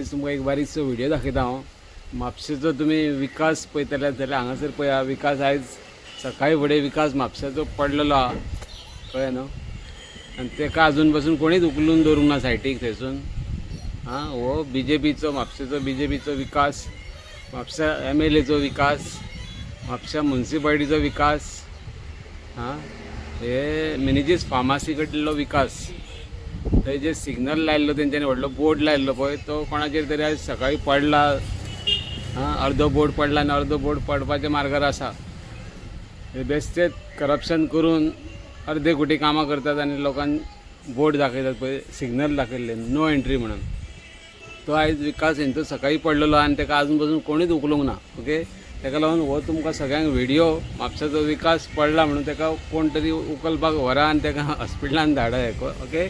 आयज तुमकां एक बारीकसो व्हिडिओ दाखयता हांव. म्हापशेचो तुमी विकास पळयतले जाल्यार हांगासर पळया. विकास आयज सकाळी फुडें विकास म्हापशेचो पडलेलो आहा, कळ्ळें न्हू. आनी ताका आजून पासून कोणीच उखलून दवरूंक ना सायटीक थंयसून. हो BJPचो म्हापशेचो BJPचो विकास, म्हापशा MLAचो विकास, म्हापशा म्युनिसिपालिटीचो विकास, हे मिनेजीस फार्मासी कडलो विकास. थंय जे सिग्नल लायल्लो तेंच्यांनी व्हडलो बोर्ड लायल्लो पळय तो कोणाचेर तरी आयज सकाळी पडला. अर्दो बोर्ड पडला आनी अर्दो बोर्ड पडपाच्या मार्गार आसा. हे बेश्टेच करप्शन करून अर्दे कोटी कामां करतात आनी लोकांक बोर्ड दाखयतात पळय, सिग्नल दाखयल्ले नो एंट्री म्हणून. तो आयज विकास हेंचो सकाळी पडलेलो आनी ताका आजून पासून कोणीच उखलूंक ना. ओके, ताका लागून हो तुमकां सगळ्यांक व्हिडिओ म्हापशाचो विकास पडला म्हणून ताका कोण तरी उखलपाक व्हरा आनी ताका हॉस्पिटलान धाडा. ओके.